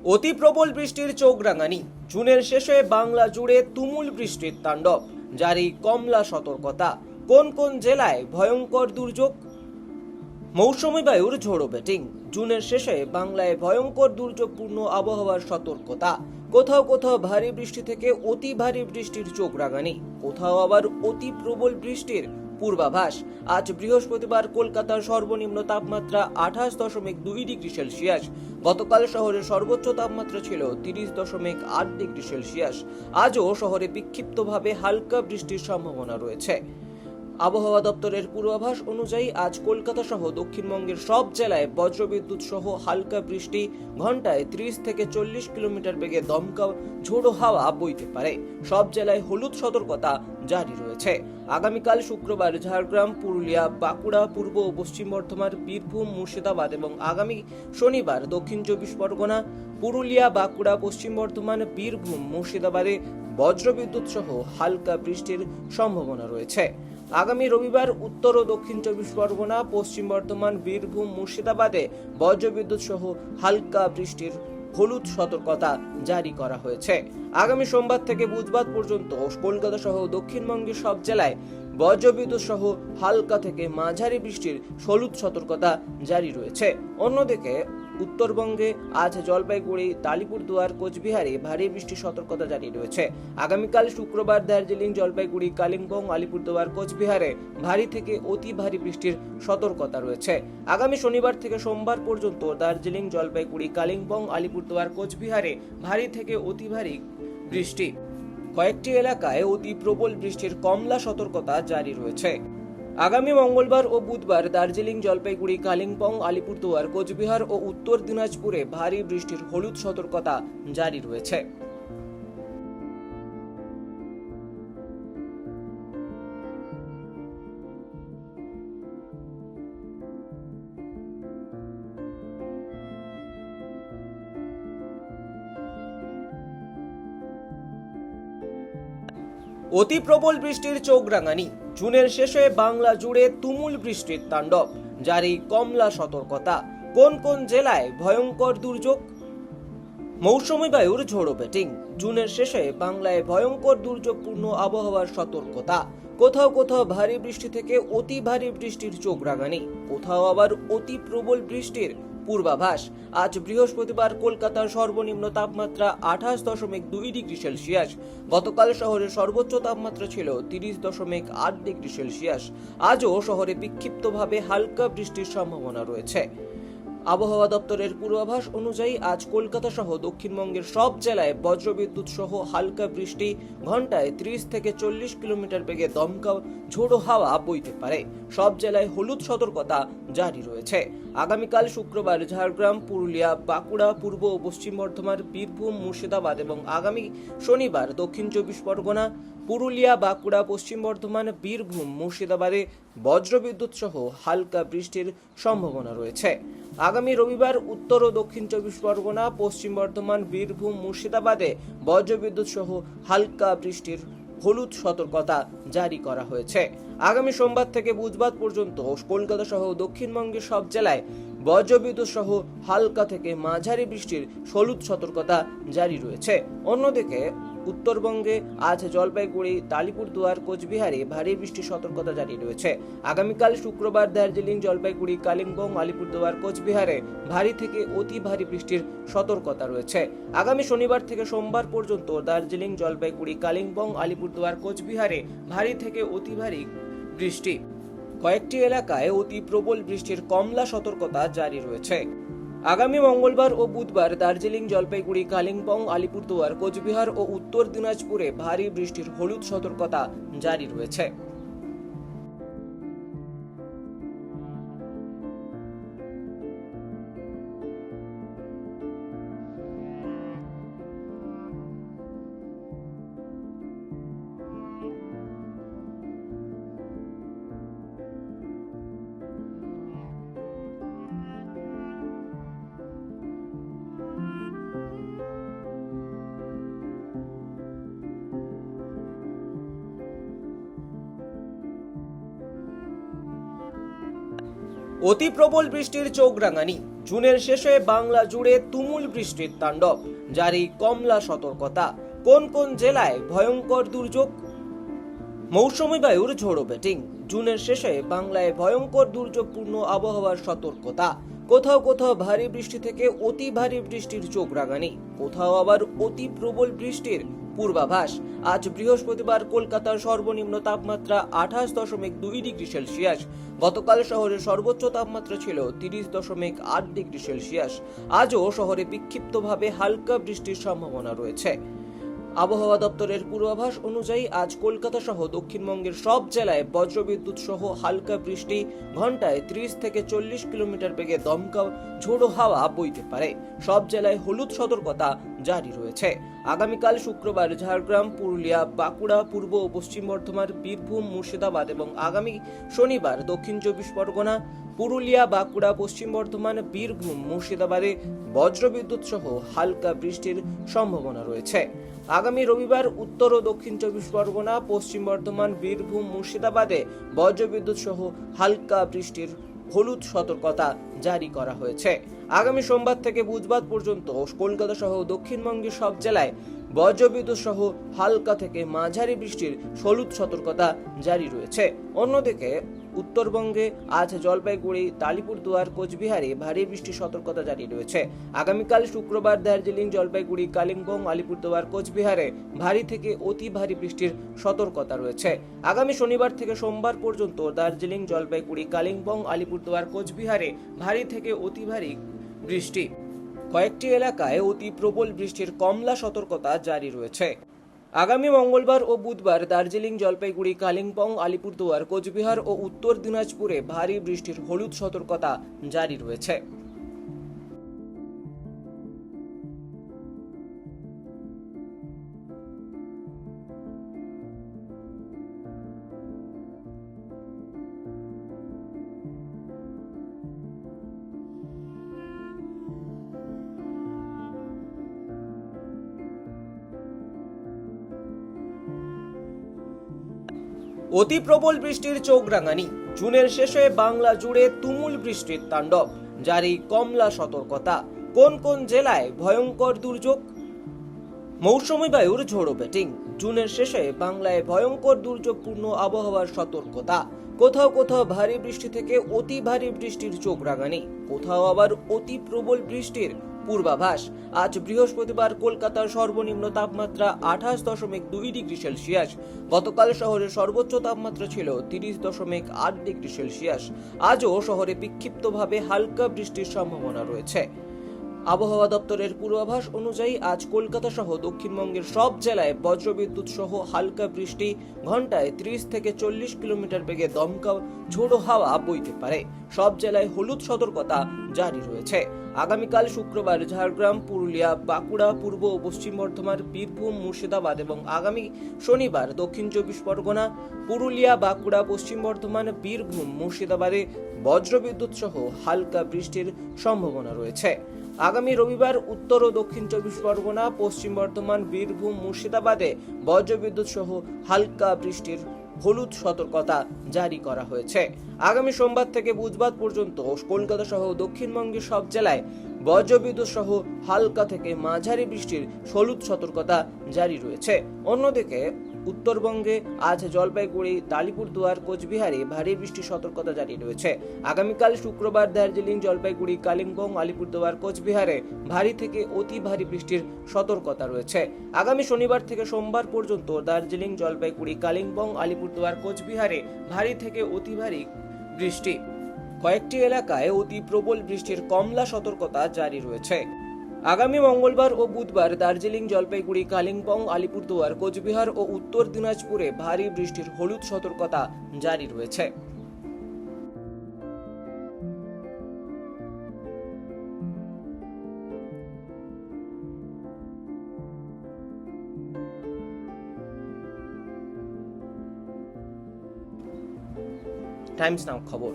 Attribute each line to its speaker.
Speaker 1: অতি প্রবল বৃষ্টির চোখ রাঙানি। জুনের শেষে বাংলা জুড়ে তুমুল বৃষ্টির তাণ্ডব, জারি কমলা সতর্কতা। কোন কোন জেলায় ভয়ঙ্কর দুর্যোগ? মৌসুমী বায়ুর ঝোড়ো ব্যাটিং। জুনের শেষে বাংলায় ভয়ঙ্কর দুর্যোগপূর্ণ আবহাওয়ার সতর্কতা। কোথাও কোথাও ভারী বৃষ্টি থেকে অতি ভারী বৃষ্টির চোখ রাঙানি, কোথাও আবার অতি প্রবল বৃষ্টির পূর্বাভাস। আজ বৃহস্পতিবার কলকাতার সর্বনিম্ন তাপমাত্রা 28.2 ডিগ্রি সেলসিয়াস। গতকাল শহরের সর্বোচ্চ তাপমাত্রা ছিল 30.8 ডিগ্রি সেলসিয়াস। আজও শহরে বিক্ষিপ্তভাবে হালকা বৃষ্টির সম্ভাবনা রয়েছে। আবহাওয়া দপ্তরের পূর্বাভাস অনুযায়ী আজ কলকাতা সহ দক্ষিণবঙ্গের সব জেলায় বজ্রবিদ্যুৎ সহ হালকা বৃষ্টি, ঘন্টায় 30 থেকে 40 কিলোমিটার বেগে দমকা ঝোড়ো হাওয়া বইতে পারে। সব জেলায় হলুদ সতর্কতা জারি রয়েছে। আগামীকাল শুক্রবার ঝাড়গ্রাম, পুরুলিয়া, বাঁকুড়া, পূর্ব ও পশ্চিম বর্ধমান, বীরভূম, মুর্শিদাবাদ এবং আগামী শনিবার দক্ষিণ 24 পরগনা, পুরুলিয়া, বাঁকুড়া, পশ্চিম বর্ধমান, বীরভূম, মুর্শিদাবাদে বজ্রবিদ্যুৎ সহ হালকা বৃষ্টির সম্ভাবনা রয়েছে। আগামী রবিবার উত্তর ও দক্ষিণ 24 পরগনা, পশ্চিম বর্ধমান, বীরভূম, মুর্শিদাবাদে বজ্রবিদ্যুৎ সহ হালকা বৃষ্টির হলুদ সতর্কতা জারি করা হয়েছে। আগামী সোমবার থেকে বুধবার পর্যন্ত কলকাতা সহ দক্ষিণবঙ্গের সব জেলায় বজ্রবিদ্যুৎ সহ হালকা থেকে মাঝারি বৃষ্টির হলুদ সতর্কতা জারি রয়েছে। অন্যদিকে উত্তরবঙ্গে আজ জলপাইগুড়ি, আলিপুরদুয়ার, কোচবিহারে ভারী বৃষ্টির সতর্কতা জারি রয়েছে। আগামীকাল শুক্রবার দার্জিলিং, জলপাইগুড়ি, কালিম্পং, আলিপুরদুয়ার, কোচবিহারে ভারী থেকে অতি ভারী বৃষ্টির সতর্কতা রয়েছে। আগামী শনিবার থেকে সোমবার পর্যন্ত দার্জিলিং, জলপাইগুড়ি, কালিম্পং, আলিপুরদুয়ার, কোচবিহারে ভারী থেকে অতি ভারী বৃষ্টি। কয়েকটি এলাকায় অতি প্রবল বৃষ্টির কমলা সতর্কতা জারি রয়েছে। আগামী মঙ্গলবার ও বুধবার দার্জিলিং, জলপাইগুড়ি, কালিম্পং, আলিপুরদুয়ার, কোচবিহার ও উত্তর দিনাজপুরে ভারী বৃষ্টির হলুদ সতর্কতা জারি রয়েছে। অতি প্রবল বৃষ্টির চোখ রাঙানি। জুনের শেষে বাংলা জুড়ে তুমুল বৃষ্টির তাণ্ডব, জারি কমলা সতর্কতা। কোন কোন জেলায় ভয়ঙ্কর দুর্যোগ? মৌসুমী বায়ুর ঝোড়ো ব্যাটিং। জুনের শেষে বাংলায় ভয়ঙ্কর দুর্যোগপূর্ণ আবহাওয়ার সতর্কতা। কোথাও কোথাও ভারী বৃষ্টি থেকে অতি ভারী বৃষ্টির চোখ রাঙানি, কোথাও আবার অতি প্রবল বৃষ্টির পূর্বাভাস। আজ বৃহস্পতিবার কলকাতার সর্বনিম্ন তাপমাত্রা 28.2 ডিগ্রি সেলসিয়াস। গতকাল শহরের সর্বোচ্চ তাপমাত্রা ছিল 30.8 ডিগ্রি সেলসিয়াস। আজও শহরে বিক্ষিপ্তভাবে হালকা বৃষ্টির সম্ভাবনা রয়েছে। আবহাওয়া দপ্তরের পূর্বাভাস অনুযায়ী আজ কলকাতা সহ দক্ষিণবঙ্গের সব জেলায় বজ্রবিদ্যুৎ সহ হালকা বৃষ্টি, ঘন্টায় 30 থেকে 40 কিলোমিটার বেগে দমকা ঝোড়ো হাওয়া বইতে পারে। সব জেলায় হলুদ সতর্কতা জারি রয়েছে। আগামীকাল শুক্রবার ঝাড়গ্রাম, পুরুলিয়া, বাঁকুড়া, পূর্ব ও পশ্চিম বর্ধমান, বীরভূম, মুর্শিদাবাদ এবং আগামী শনিবার দক্ষিণ 24 পরগনা, পুরুলিয়া, বাঁকুড়া, পশ্চিম বর্ধমান, বীরভূম, মুর্শিদাবাদে বজ্রবিদ্যুৎ সহ হালকা বৃষ্টির সম্ভাবনা রয়েছে। আগামী রবিবার উত্তর ও দক্ষিণ 24 পরগনা, পশ্চিম বর্ধমান, বীরভূম, মুর্শিদাবাদে বজ্রবিদ্যুৎ সহ হালকা বৃষ্টির হলুদ সতর্কতা জারি করা হয়েছে। আগামী সোমবার থেকে বুধবার পর্যন্ত কলকাতা সহ দক্ষিণবঙ্গের সব জেলায় বজ্রবিদ্যুৎ সহ হালকা থেকে মাঝারি বৃষ্টির হলুদ সতর্কতা জারি রয়েছে। অন্যদিকে উত্তরবঙ্গে আজ জলপাইগুড়ি, আলিপুরদুয়ার, কোচবিহারে ভারী বৃষ্টির সতর্কতা জারি রয়েছে। আগামীকাল শুক্রবার দার্জিলিং, জলপাইগুড়ি, কালিম্পং, আলিপুরদুয়ার, কোচবিহারে ভারী থেকে অতি ভারী বৃষ্টির সতর্কতা রয়েছে। আগামী শনিবার থেকে সোমবার পর্যন্ত দার্জিলিং, জলপাইগুড়ি, কালিম্পং, আলিপুরদুয়ার, কোচবিহারে ভারী থেকে অতি ভারী বৃষ্টি। কয়েকটি এলাকায় অতি প্রবল বৃষ্টির কমলা সতর্কতা জারি রয়েছে। আগামী মঙ্গলবার ও বুধবার দার্জিলিং, জলপাইগুড়ি, কালিম্পং, আলিপুরদুয়ার, কোচবিহার ও উত্তর দিনাজপুরে ভারী বৃষ্টির হলুদ সতর্কতা জারি রয়েছে। অতি প্রবল বৃষ্টির চোখ রাঙানি। জুনের শেষে বাংলা জুড়ে তুমুল বৃষ্টির তাণ্ডব, জারি কমলা সতর্কতা। কোন কোন জেলায় ভয়ঙ্কর দুর্যোগ? মৌসুমী বায়ুর ঝোড়ো ব্যাটিং। জুনের শেষে বাংলায় ভয়ঙ্কর দুর্যোগপূর্ণ আবহাওয়ার সতর্কতা। কোথাও কোথাও ভারী বৃষ্টি থেকে অতি ভারী বৃষ্টির চোখ রাঙানি, কোথাও আবার অতি প্রবল বৃষ্টির পূর্বাভাস। আজ বৃহস্পতিবার কলকাতার সর্বনিম্ন তাপমাত্রা 28.2 ডিগ্রি সেলসিয়াস। গতকাল শহরের সর্বোচ্চ তাপমাত্রা ছিল 30.8 ডিগ্রি সেলসিয়াস। আজও শহরে বিক্ষিপ্তভাবে হালকা বৃষ্টির সম্ভাবনা রয়েছে। আবহাওয়া দপ্তরের পূর্বাভাস অনুযায়ী আজ কলকাতা সহ দক্ষিণবঙ্গের সব জেলায় বজ্রবিদ্যুৎ সহ হালকা বৃষ্টি, ঘন্টায় 30 থেকে 40 কিলোমিটার বেগে দমকা ঝোড়ো হাওয়া বইতে পারে। সব জেলায় হলুদ সতর্কতা জারি রয়েছে। আগামীকাল শুক্রবার ঝাড়গ্রাম, পুরুলিয়া, বাঁকুড়া, পূর্ব ও পশ্চিম বর্ধমান, বীরভূম, মুর্শিদাবাদ এবং আগামী শনিবার দক্ষিণ 24 পরগনা, পুরুলিয়া, বাঁকুড়া, পশ্চিম বর্ধমান, বীরভূম, মুর্শিদাবাদে বজ্রবিদ্যুৎ সহ হালকা বৃষ্টির সম্ভাবনা রয়েছে। আগামী রবিবার উত্তর ও দক্ষিণ 24 পরগনা, পশ্চিম বর্ধমান, বীরভূম, মুর্শিদাবাদে বজ্রবিদ্যুৎ সহ হালকা বৃষ্টির হলুদ সতর্কতা জারি করা হয়েছে। আগামী সোমবার থেকে বুধবার পর্যন্ত কলকাতা সহ দক্ষিণবঙ্গের সব জেলায় বজ্রবিদ্যুৎ সহ হালকা থেকে মাঝারি বৃষ্টির হলুদ সতর্কতা জারি রয়েছে। অন্যদিকে উত্তরবঙ্গে আজ জলপাইগুড়ি, আলিপুরদুয়ার, কোচবিহারে ভারী বৃষ্টির সতর্কতা জারি রয়েছে। আগামীকাল শুক্রবার দার্জিলিং, জলপাইগুড়ি, কালিম্পং, আলিপুরদুয়ার, কোচবিহারে ভারী থেকে অতি ভারী বৃষ্টির সতর্কতা রয়েছে। আগামী শনিবার থেকে সোমবার পর্যন্ত দার্জিলিং, জলপাইগুড়ি, কালিম্পং, আলিপুরদুয়ার, কোচবিহারে ভারী থেকে অতি ভারী বৃষ্টি। কয়েকটি এলাকায় অতি প্রবল বৃষ্টির কমলা সতর্কতা জারি রয়েছে। আগামী মঙ্গলবার ও বুধবার দার্জিলিং, জলপাইগুড়ি, কালিম্পং, আলিপুরদুয়ার, কোচবিহার ও উত্তর দিনাজপুরে ভারী বৃষ্টির হলুদ সতর্কতা জারি রয়েছে। অতি প্রবল বৃষ্টির চোখ রাঙানি। জুনের শেষে বাংলা জুড়ে তুমুল বৃষ্টির তাণ্ডব, জারি কমলা সতর্কতা। কোন কোন জেলায় ভয়ঙ্কর দুর্যোগ? মৌসুমী বায়ুর ঝোড়ো ব্যাটিং। জুনের শেষে বাংলায় ভয়ঙ্কর দুর্যোগপূর্ণ আবহাওয়ার সতর্কতা। কোথাও কোথাও ভারী বৃষ্টি থেকে অতি ভারী বৃষ্টির চোখ রাঙানি, কোথাও আবার অতি প্রবল বৃষ্টির পূর্বাভাস। আজ বৃহস্পতিবার কলকাতার সর্বনিম্ন তাপমাত্রা 28.2 ডিগ্রি সেলসিয়াস। গতকাল শহরের সর্বোচ্চ তাপমাত্রা ছিল 30.8 ডিগ্রি সেলসিয়াস। আজও শহরে বিক্ষিপ্তভাবে হালকা বৃষ্টির সম্ভাবনা রয়েছে। আবহাওয়া দপ্তরের পূর্বাভাস অনুযায়ী আজ কলকাতা সহ দক্ষিণবঙ্গের সব জেলায় বজ্রবিদ্যুৎ সহ হালকা বৃষ্টি, ঘন্টায় 30 থেকে 40 কিলোমিটার বেগে দমকা ঝোড়ো হাওয়া বইতে পারে। সব জেলায় হলুদ সতর্কতা জারি রয়েছে। আগামীকাল শুক্রবার ঝাড়গ্রাম, পুরুলিয়া, বাঁকুড়া, পূর্ব ও পশ্চিম বর্ধমান, বীরভূম, মুর্শিদাবাদ এবং আগামী শনিবার দক্ষিণ 24 পরগনা, পুরুলিয়া, বাঁকুড়া, পশ্চিম বর্ধমান, বীরভূম, মুর্শিদাবাদে বজ্রবিদ্যুৎ সহ হালকা বৃষ্টির সম্ভাবনা রয়েছে। আগামী রবিবার উত্তর ও দক্ষিণ 24 পরগনা, পশ্চিম বর্ধমান, বীরভূম, মুর্শিদাবাদে বজ্রবিদ্যুৎ সহ হালকা বৃষ্টির হলুদ সতর্কতা জারি করা হয়েছে। আগামী সোমবার থেকে বুধবার পর্যন্ত কলকাতা সহ দক্ষিণবঙ্গের সব জেলায় বজ্রবিদ্যুৎ সহ হালকা থেকে মাঝারি বৃষ্টির হলুদ সতর্কতা জারি রয়েছে। অন্যদিকে উত্তরবঙ্গে আজ জলপাইগুড়ি, আলিপুরদুয়ার, কোচবিহারে ভারী বৃষ্টির সতর্কতা জারি রয়েছে। আগামীকাল শুক্রবার দার্জিলিং, জলপাইগুড়ি, কালিম্পং, আলিপুরদুয়ার, কোচবিহারে ভারী থেকে অতি ভারী বৃষ্টির সতর্কতা রয়েছে। আগামী শনিবার থেকে সোমবার পর্যন্ত দার্জিলিং, জলপাইগুড়ি, কালিম্পং, আলিপুরদুয়ার, কোচবিহারে ভারী থেকে অতি ভারী বৃষ্টি। কয়েকটি এলাকায় অতি প্রবল বৃষ্টির কমলা সতর্কতা জারি রয়েছে। আগামী মঙ্গলবার ও বুধবার দার্জিলিং, জলপাইগুড়ি, কালিম্পং, আলিপুরদুয়ার, কোচবিহার ও উত্তর দিনাজপুরে ভারী বৃষ্টির হলুদ সতর্কতা জারি রয়েছে। টাইমস নাও খবর।